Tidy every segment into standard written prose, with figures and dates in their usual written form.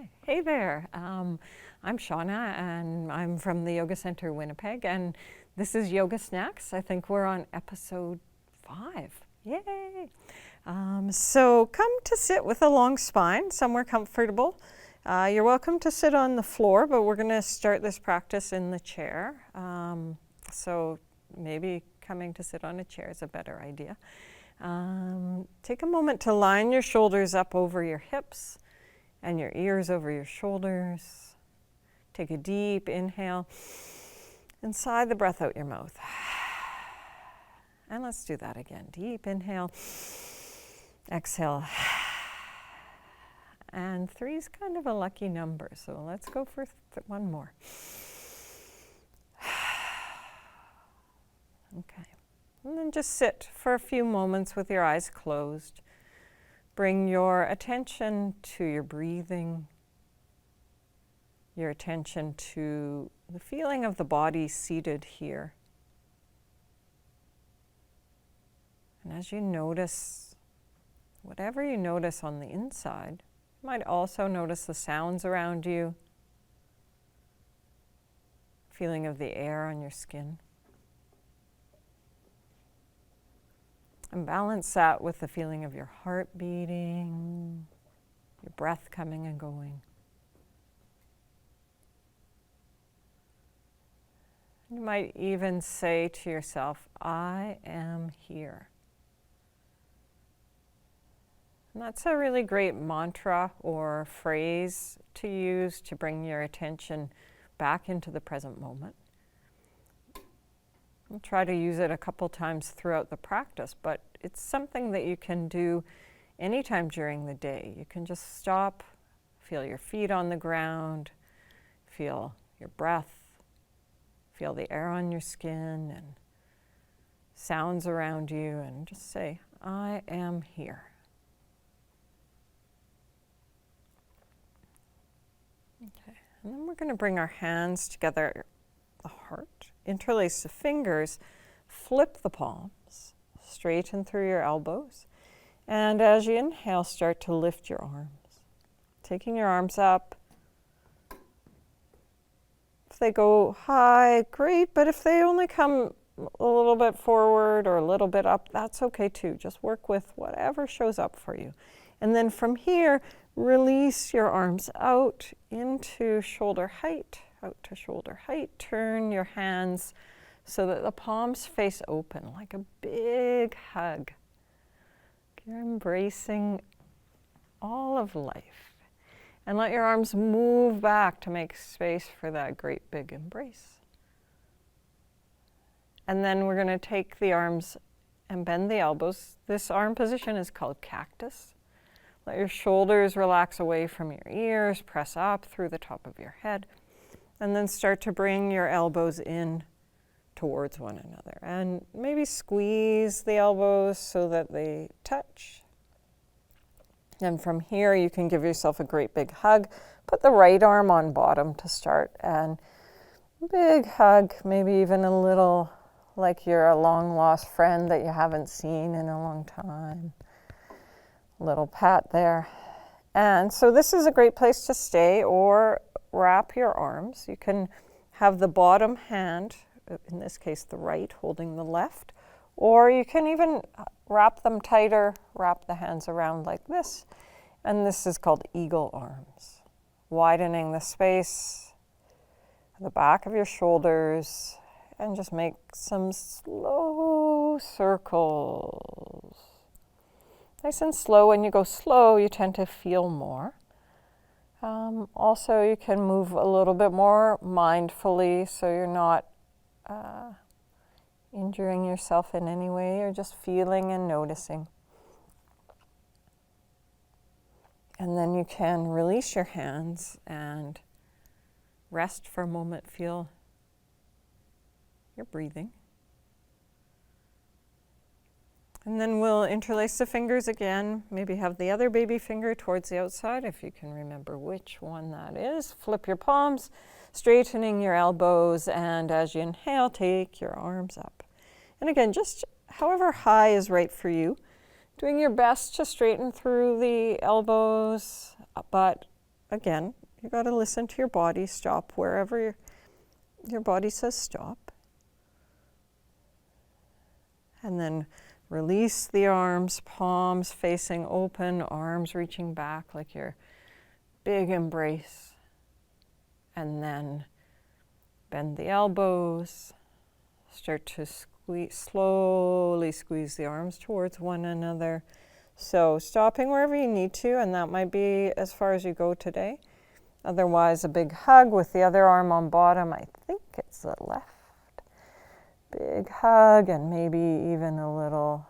Okay, hey there. I'm Shauna and I'm from the Yoga Center Winnipeg, and this is Yoga Snacks. I think we're on episode 5. Yay! So come to sit with a long spine, somewhere comfortable. You're welcome to sit on the floor, but we're going to start this practice in the chair. So maybe coming to sit on a chair is a better idea. Take a moment to line your shoulders up over your hips and your ears over your shoulders. Take a deep inhale and sigh the breath out your mouth. And let's do that again. Deep inhale, exhale. And 3 is kind of a lucky number, so let's go for one more. Okay. And then just sit for a few moments with your eyes closed. Bring your attention to your breathing, your attention to the feeling of the body seated here. And as you notice, whatever you notice on the inside, you might also notice the sounds around you, feeling of the air on your skin. And balance that with the feeling of your heart beating, your breath coming and going. You might even say to yourself, I am here. And that's a really great mantra or phrase to use to bring your attention back into the present moment. I'll try to use it a couple times throughout the practice, but it's something that you can do anytime during the day. You can just stop, feel your feet on the ground, feel your breath, feel the air on your skin and sounds around you, and just say, I am here. Okay, and then we're going to bring our hands together at the heart. Interlace the fingers, flip the palms, straighten through your elbows, and as you inhale, start to lift your arms. Taking your arms up. If they go high, great, but if they only come a little bit forward or a little bit up, that's okay too. Just work with whatever shows up for you. And then from here, release your arms out into shoulder height. Out to shoulder height. Turn your hands so that the palms face open, like a big hug. You're embracing all of life. And let your arms move back to make space for that great big embrace. And then we're going to take the arms and bend the elbows. This arm position is called cactus. Let your shoulders relax away from your ears, press up through the top of your head. And then start to bring your elbows in towards one another. And maybe squeeze the elbows so that they touch. And from here, you can give yourself a great big hug. Put the right arm on bottom to start. And big hug, maybe even a little like you're a long lost friend that you haven't seen in a long time. Little pat there. And so this is a great place to stay or wrap your arms. You can have the bottom hand, in this case the right, holding the left, or you can even wrap them tighter, wrap the hands around like this, and this is called eagle arms. Widening the space at the back of your shoulders, and just make some slow circles. Nice and slow. When you go slow, you tend to feel more. Also, you can move a little bit more mindfully so you're not injuring yourself in any way. You're just feeling and noticing. And then you can release your hands and rest for a moment. Feel your breathing. And then we'll interlace the fingers again. Maybe have the other baby finger towards the outside, if you can remember which one that is. Flip your palms, straightening your elbows, and as you inhale, take your arms up. And again, just however high is right for you. Doing your best to straighten through the elbows, but again, you got to listen to your body. Stop wherever your body says stop. And then release the arms, palms facing open, arms reaching back like your big embrace. And then bend the elbows. Start to slowly squeeze the arms towards one another. So stopping wherever you need to, and that might be as far as you go today. Otherwise, a big hug with the other arm on bottom. I think it's the left. Big hug, and maybe even a little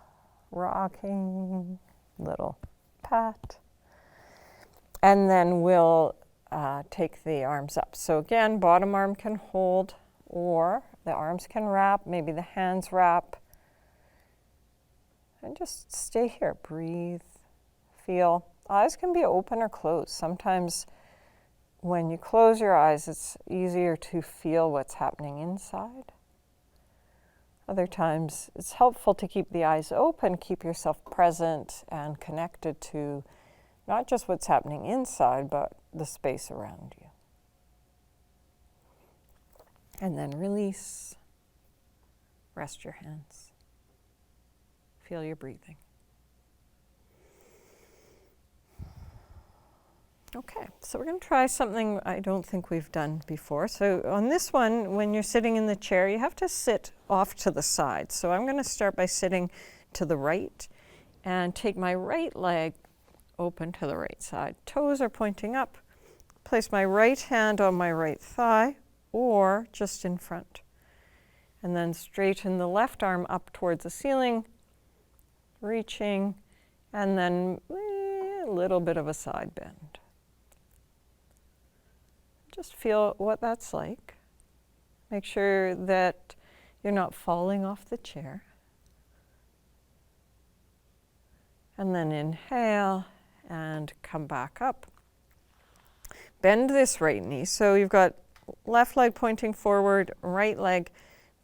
rocking, little pat. And then we'll take the arms up. So again, bottom arm can hold, or the arms can wrap, maybe the hands wrap. And just stay here, breathe, feel. Eyes can be open or closed. Sometimes when you close your eyes, it's easier to feel what's happening inside. Other times, it's helpful to keep the eyes open, keep yourself present and connected to not just what's happening inside, but the space around you. And then release. Rest your hands. Feel your breathing. Okay, so we're going to try something I don't think we've done before. So on this one, when you're sitting in the chair, you have to sit off to the side. So I'm going to start by sitting to the right and take my right leg open to the right side. Toes are pointing up. Place my right hand on my right thigh or just in front. And then straighten the left arm up towards the ceiling, reaching, and then a little bit of a side bend. Just feel what that's like. Make sure that you're not falling off the chair. And then inhale and come back up. Bend this right knee. So you've got left leg pointing forward, right leg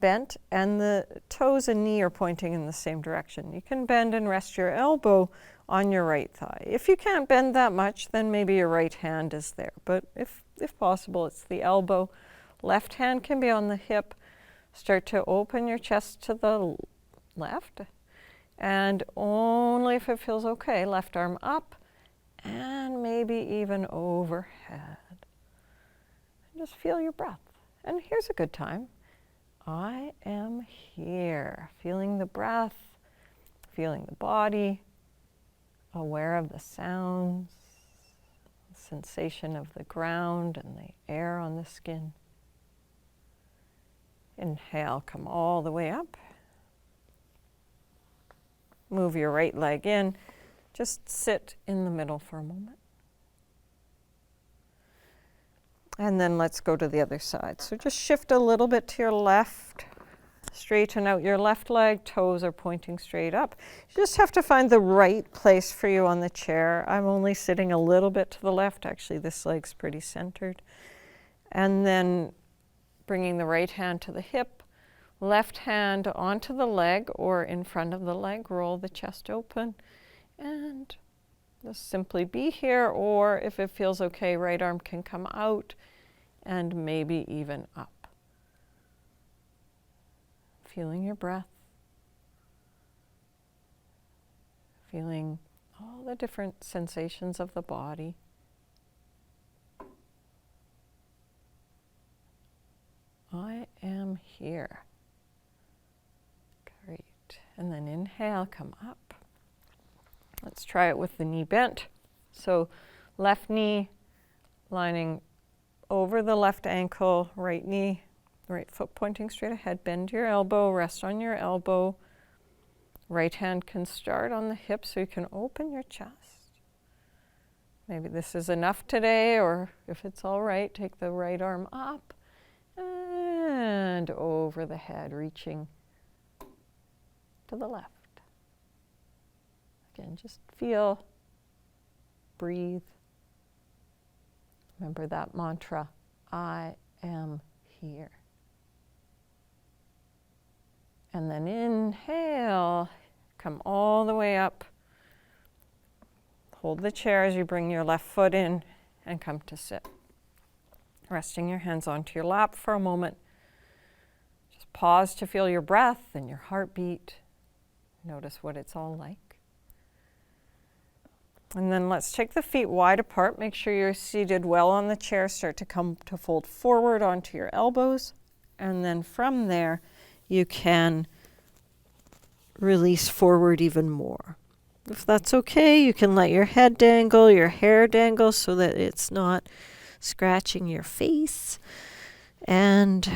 bent, and the toes and knee are pointing in the same direction. You can bend and rest your elbow on your right thigh. If you can't bend that much, then maybe your right hand is there. But if possible, it's the elbow. Left hand can be on the hip. Start to open your chest to the left. And only if it feels okay, left arm up and maybe even overhead. Just feel your breath. And here's a good time. I am here. Feeling the breath, feeling the body, aware of the sounds, the sensation of the ground and the air on the skin. Inhale, come all the way up. Move your right leg in. Just sit in the middle for a moment. And then let's go to the other side. So just shift a little bit to your left. Straighten out your left leg. Toes are pointing straight up. You just have to find the right place for you on the chair. I'm only sitting a little bit to the left. Actually, this leg's pretty centered. And then bringing the right hand to the hip. Left hand onto the leg or in front of the leg. Roll the chest open. And just simply be here, or if it feels okay, right arm can come out and maybe even up. Feeling your breath. Feeling all the different sensations of the body. I am here. Great. And then inhale, come up. Let's try it with the knee bent. So left knee lining over the left ankle, right knee, right foot pointing straight ahead. Bend your elbow, rest on your elbow. Right hand can start on the hip so you can open your chest. Maybe this is enough today, or if it's all right, take the right arm up and over the head, reaching to the left. Again, just feel, breathe. Remember that mantra, I am here. And then inhale, come all the way up. Hold the chair as you bring your left foot in and come to sit. Resting your hands onto your lap for a moment. Just pause to feel your breath and your heartbeat. Notice what it's all like. And then let's take the feet wide apart. Make sure you're seated well on the chair. Start to come to fold forward onto your elbows. And then from there, you can release forward even more. If that's okay, you can let your head dangle, your hair dangle so that it's not scratching your face. And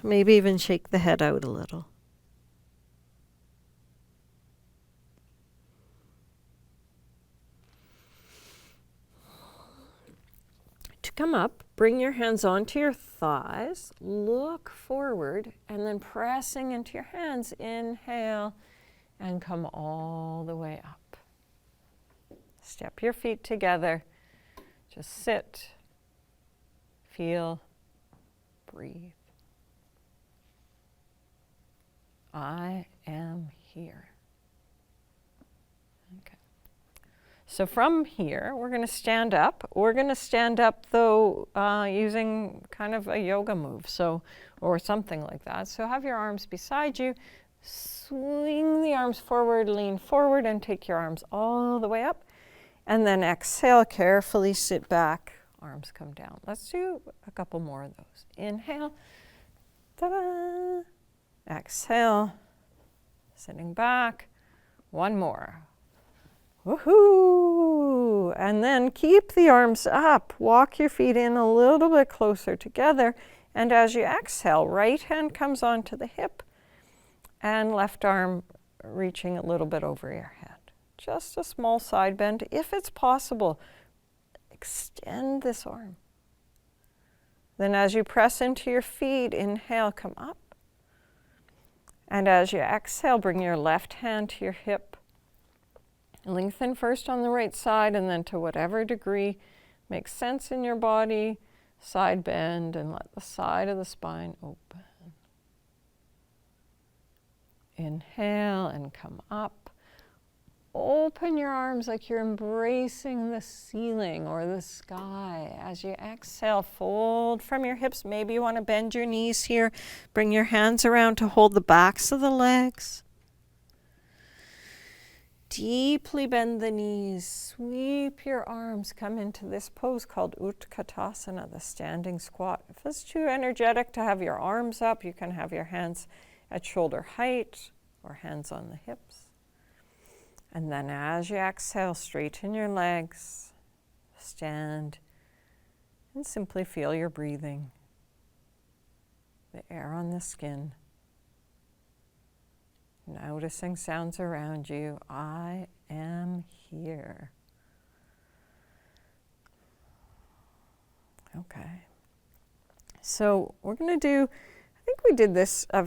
maybe even shake the head out a little. To come up, bring your hands onto your thighs, look forward, and then pressing into your hands, inhale, and come all the way up. Step your feet together, just sit, feel, breathe. I am here. Okay. So from here, we're going to stand up. We're going to stand up, though, using kind of a yoga move, or something like that. So have your arms beside you. Swing the arms forward, lean forward, and take your arms all the way up. And then exhale, carefully sit back, arms come down. Let's do a couple more of those. Inhale. Ta-da! Exhale, sitting back. One more. Woohoo! And then keep the arms up. Walk your feet in a little bit closer together. And as you exhale, right hand comes onto the hip and left arm reaching a little bit over your head. Just a small side bend. If it's possible, extend this arm. Then as you press into your feet, inhale, come up. And as you exhale, bring your left hand to your hip. Lengthen first on the right side and then to whatever degree makes sense in your body. Side bend and let the side of the spine open. Inhale and come up. Open your arms like you're embracing the ceiling or the sky. As you exhale, fold from your hips. Maybe you want to bend your knees here. Bring your hands around to hold the backs of the legs. Deeply bend the knees. Sweep your arms. Come into this pose called Utkatasana, the standing squat. If it's too energetic to have your arms up, you can have your hands at shoulder height or hands on the hips. And then as you exhale, straighten your legs, stand, and simply feel your breathing, the air on the skin. Noticing sounds around you. I am here. Okay. So we're going to do, I think we did this a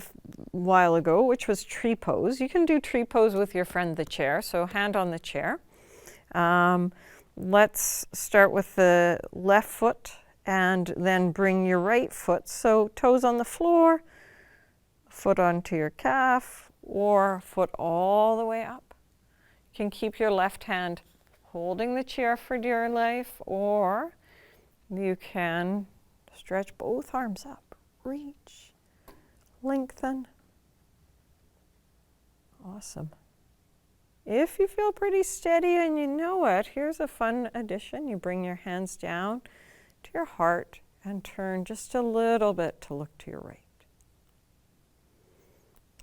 while ago, which was tree pose. You can do tree pose with your friend the chair, so hand on the chair. Let's start with the left foot and then bring your right foot. So toes on the floor, foot onto your calf, or foot all the way up. You can keep your left hand holding the chair for dear life, or you can stretch both arms up, reach, lengthen. Awesome. If you feel pretty steady and you know it, here's a fun addition. You bring your hands down to your heart and turn just a little bit to look to your right.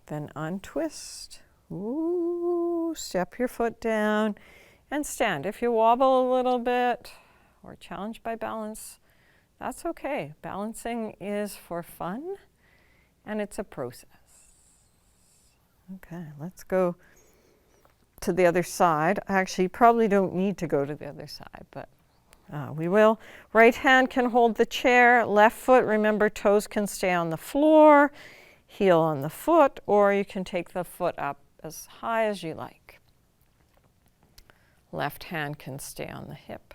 Then untwist. Ooh, step your foot down and stand. If you wobble a little bit or challenged by balance, that's okay. Balancing is for fun and it's a process. Okay, let's go to the other side. Actually, you probably don't need to go to the other side, but we will. Right hand can hold the chair. Left foot, remember, toes can stay on the floor, heel on the foot, or you can take the foot up as high as you like. Left hand can stay on the hip.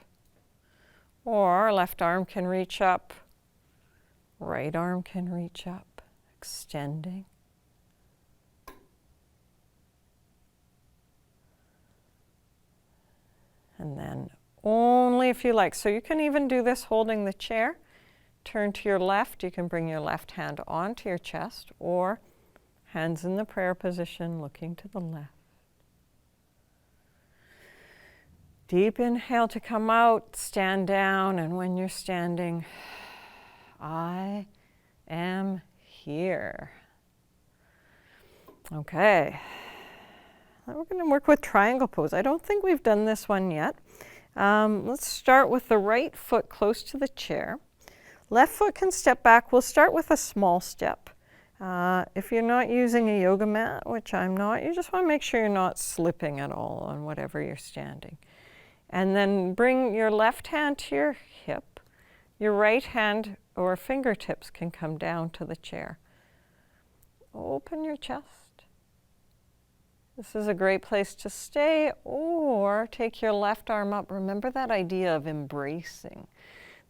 Or left arm can reach up, right arm can reach up, extending. And then only if you like. So you can even do this holding the chair. Turn to your left. You can bring your left hand onto your chest, or hands in the prayer position, looking to the left. Deep inhale to come out, stand down, and when you're standing, I am here. Okay. Now we're going to work with triangle pose. I don't think we've done this one yet. Let's start with the right foot close to the chair. Left foot can step back. We'll start with a small step. If you're not using a yoga mat, which I'm not, you just want to make sure you're not slipping at all on whatever you're standing. And then bring your left hand to your hip. Your right hand or fingertips can come down to the chair. Open your chest. This is a great place to stay, or take your left arm up. Remember that idea of embracing.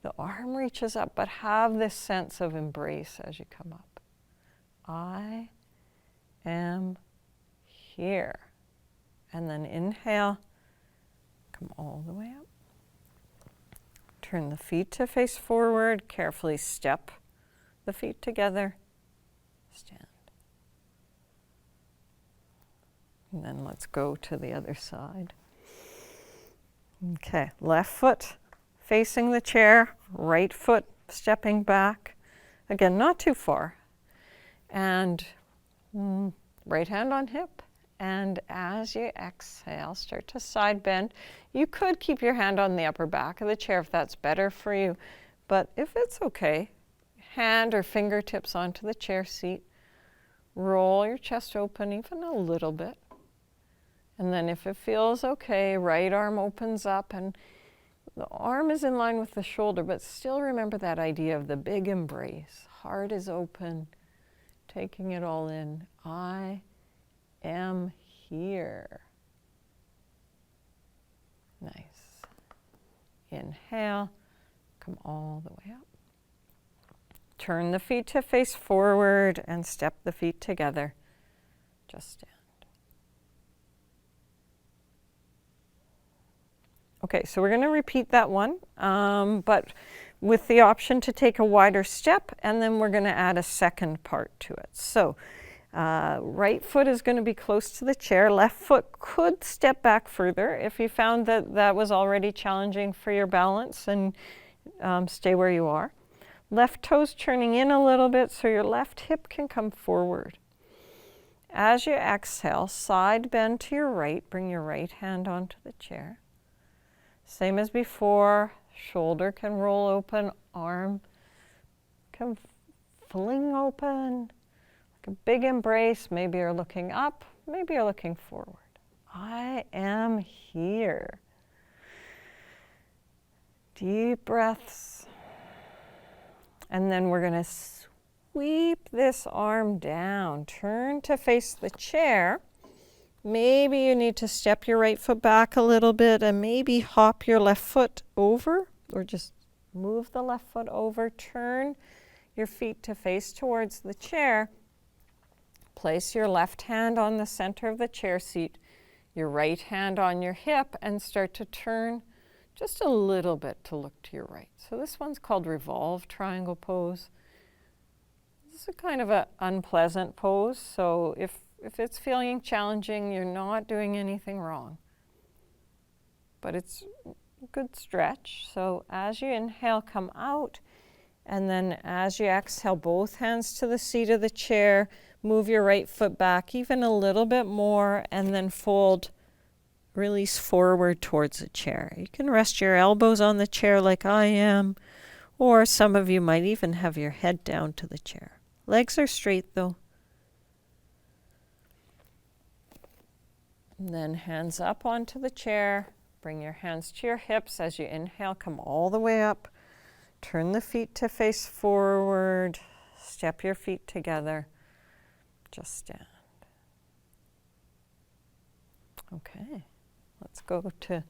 The arm reaches up, but have this sense of embrace as you come up. I am here. And then inhale. Come all the way up. Turn the feet to face forward. Carefully step the feet together. Stand. And then let's go to the other side. Okay, left foot facing the chair, right foot stepping back. Again, not too far. And right hand on hip. And as you exhale, start to side bend. You could keep your hand on the upper back of the chair if that's better for you. But if it's okay, hand or fingertips onto the chair seat. Roll your chest open even a little bit. And then if it feels okay, right arm opens up and the arm is in line with the shoulder, but still remember that idea of the big embrace. Heart is open, taking it all in. I am here. Nice. Inhale, come all the way up. Turn the feet to face forward and step the feet together. Just stand. Okay, so we're going to repeat that one, but with the option to take a wider step, and then we're going to add a second part to it. So right foot is going to be close to the chair. Left foot could step back further if you found that that was already challenging for your balance, and stay where you are. Left toes turning in a little bit so your left hip can come forward. As you exhale, side bend to your right. Bring your right hand onto the chair. Same as before, shoulder can roll open, arm can fling open, like a big embrace. Maybe you're looking up, maybe you're looking forward. I am here. Deep breaths. And then we're going to sweep this arm down. Turn to face the chair. Maybe you need to step your right foot back a little bit and maybe hop your left foot over, or just move the left foot over. Turn your feet to face towards the chair. Place your left hand on the center of the chair seat, your right hand on your hip, and start to turn just a little bit to look to your right. So this one's called revolve triangle pose. This is a kind of an unpleasant pose, so if it's feeling challenging, you're not doing anything wrong. But it's a good stretch. So as you inhale, come out. And then as you exhale, both hands to the seat of the chair. Move your right foot back even a little bit more. And then fold, release forward towards the chair. You can rest your elbows on the chair like I am. Or some of you might even have your head down to the chair. Legs are straight though. And then hands up onto the chair. Bring your hands to your hips. As you inhale, come all the way up. Turn the feet to face forward. Step your feet together. Just stand. Okay, let's go to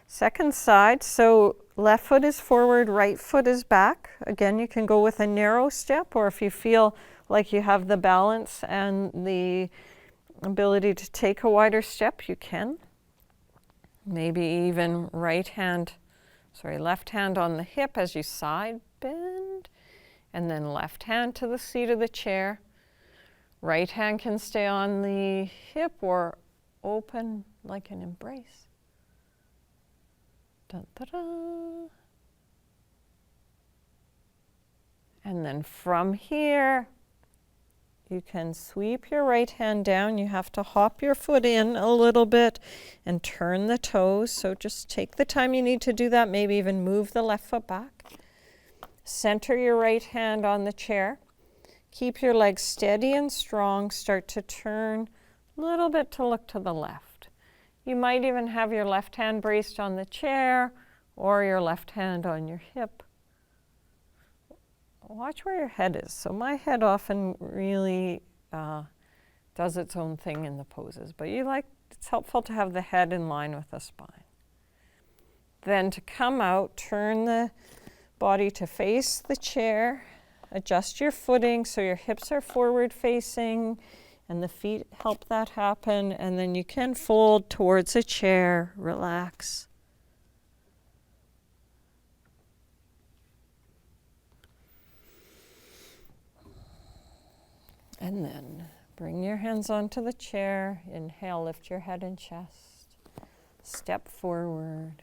second side. So left foot is forward, right foot is back. Again, you can go with a narrow step, or if you feel like you have the balance and the ability to take a wider step, you can. Maybe even left hand on the hip as you side bend, and then left hand to the seat of the chair. Right hand can stay on the hip or open like an embrace. Dun, da, da. And then from here, you can sweep your right hand down. You have to hop your foot in a little bit and turn the toes. So just take the time you need to do that. Maybe even move the left foot back. Center your right hand on the chair. Keep your legs steady and strong. Start to turn a little bit to look to the left. You might even have your left hand braced on the chair or your left hand on your hip. Watch where your head is. So my head often really does its own thing in the poses, but it's helpful to have the head in line with the spine. Then to come out, turn the body to face the chair. Adjust your footing so your hips are forward facing and the feet help that happen. And then you can fold towards a chair, relax. And then bring your hands onto the chair. Inhale, lift your head and chest. Step forward.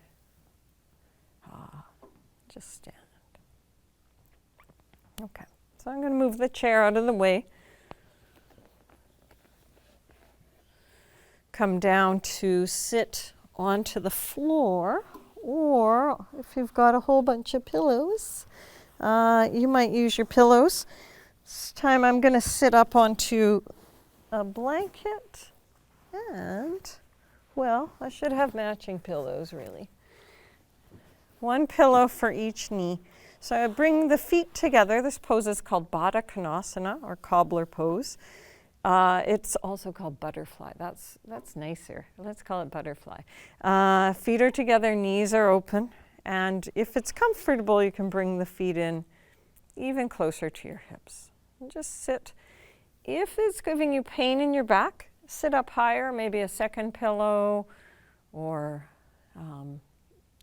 Just stand. Okay, so I'm going to move the chair out of the way. Come down to sit onto the floor, or if you've got a whole bunch of pillows, you might use your pillows. This time I'm going to sit up onto a blanket, and, well, I should have matching pillows, really. One pillow for each knee. So I bring the feet together. This pose is called Baddha Konasana, or cobbler pose. It's also called butterfly. That's nicer. Let's call it butterfly. Feet are together, knees are open, and if it's comfortable, you can bring the feet in even closer to your hips. And just sit. If it's giving you pain in your back, sit up higher, maybe a second pillow, or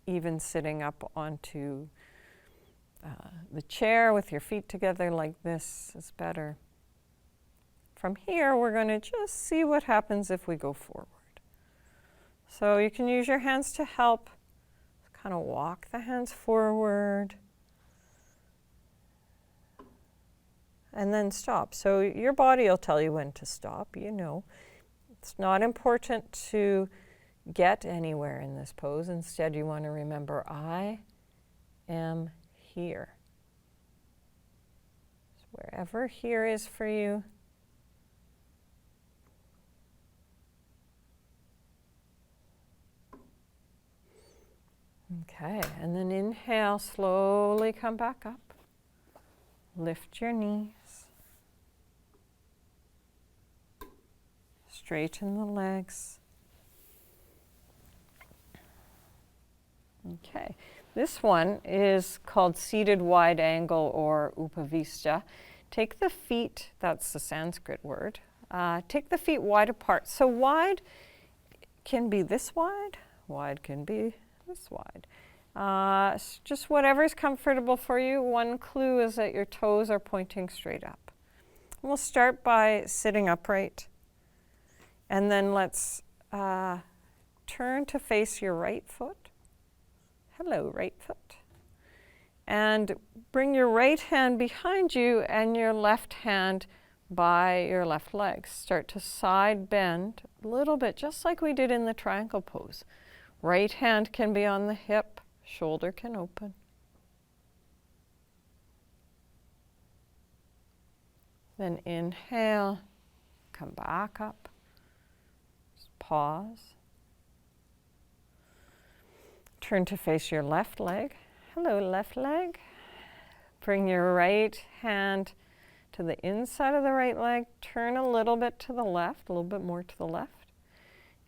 even sitting up onto the chair with your feet together like this is better. From here, we're going to just see what happens if we go forward. So you can use your hands to help. Kind of walk the hands forward. And then stop. So your body will tell you when to stop, you know. It's not important to get anywhere in this pose. Instead, you want to remember, I am here. So wherever here is for you. Okay, and then inhale, slowly come back up. Lift your knees. Straighten the legs. Okay, this one is called seated wide angle or upavista. Take the feet, that's the Sanskrit word, take the feet wide apart. So wide can be this wide can be this wide. Just whatever's comfortable for you. One clue is that your toes are pointing straight up. We'll start by sitting upright. And then let's turn to face your right foot. Hello, right foot. And bring your right hand behind you and your left hand by your left leg. Start to side bend a little bit, just like we did in the triangle pose. Right hand can be on the hip, shoulder can open. Then inhale, come back up. Pause. Turn to face your left leg. Hello, left leg. Bring your right hand to the inside of the right leg. Turn a little bit to the left, a little bit more to the left.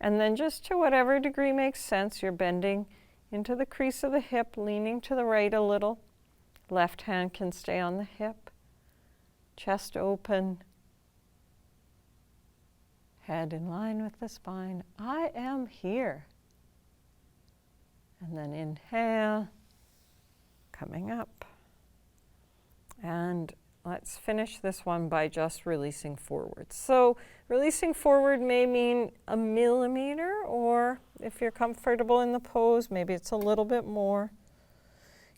And then just to whatever degree makes sense, you're bending into the crease of the hip, leaning to the right a little. Left hand can stay on the hip. Chest open. Head in line with the spine. I am here. And then inhale, coming up. And let's finish this one by just releasing forward. So releasing forward may mean 1 millimeter, or if you're comfortable in the pose, maybe it's a little bit more.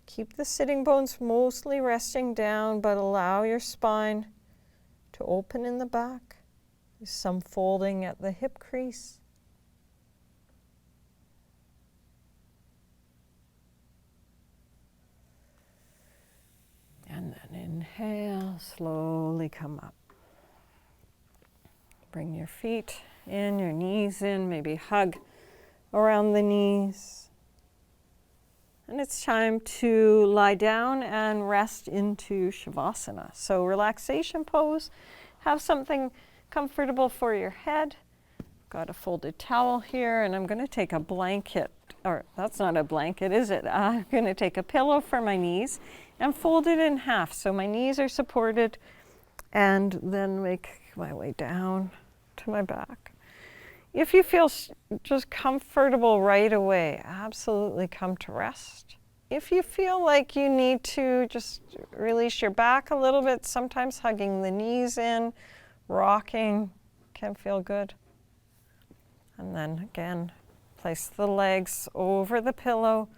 Keep the sitting bones mostly resting down, but allow your spine to open in the back. There's some folding at the hip crease. And then inhale, slowly come up. Bring your feet in, your knees in, maybe hug around the knees. And it's time to lie down and rest into Shavasana. So relaxation pose, have something comfortable for your head. Got a folded towel here, and I'm going to take a blanket, or that's not a blanket, is it? I'm going to take a pillow for my knees and fold it in half so my knees are supported, and then make my way down to my back. If you feel just comfortable right away, absolutely come to rest. If you feel like you need to just release your back a little bit, sometimes hugging the knees in, rocking can feel good. And then again, place the legs over the pillow,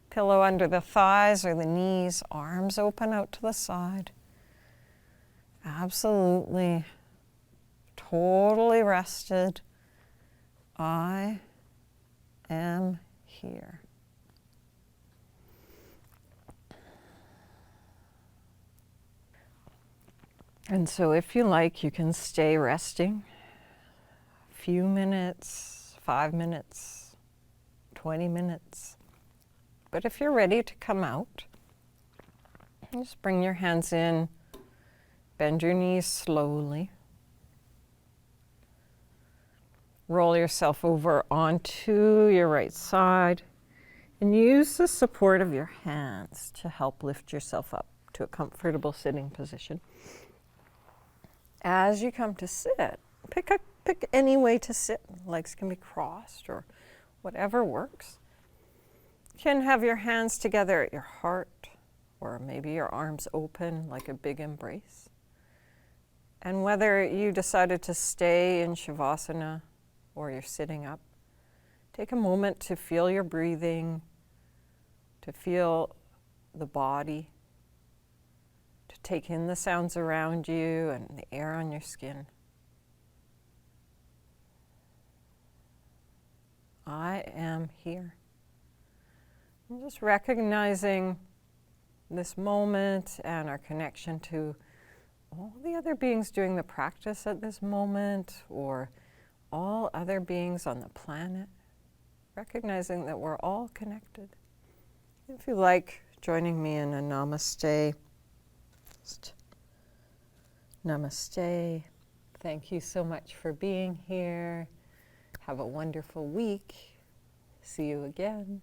pillow under the thighs or the knees, arms open out to the side. Absolutely, totally rested. I am here. And so if you like, you can stay resting a few minutes, 5 minutes, 20 minutes. But if you're ready to come out, just bring your hands in, bend your knees slowly. Roll yourself over onto your right side and use the support of your hands to help lift yourself up to a comfortable sitting position. As you come to sit, pick any way to sit. Legs can be crossed or whatever works. You can have your hands together at your heart, or maybe your arms open like a big embrace. And whether you decided to stay in Shavasana or you're sitting up, take a moment to feel your breathing, to feel the body, to take in the sounds around you and the air on your skin. I am here. And just recognizing this moment and our connection to all the other beings doing the practice at this moment, or all other beings on the planet, recognizing that we're all connected. If you like joining me in a namaste, just namaste. Thank you so much for being here. Have a wonderful week. See you again.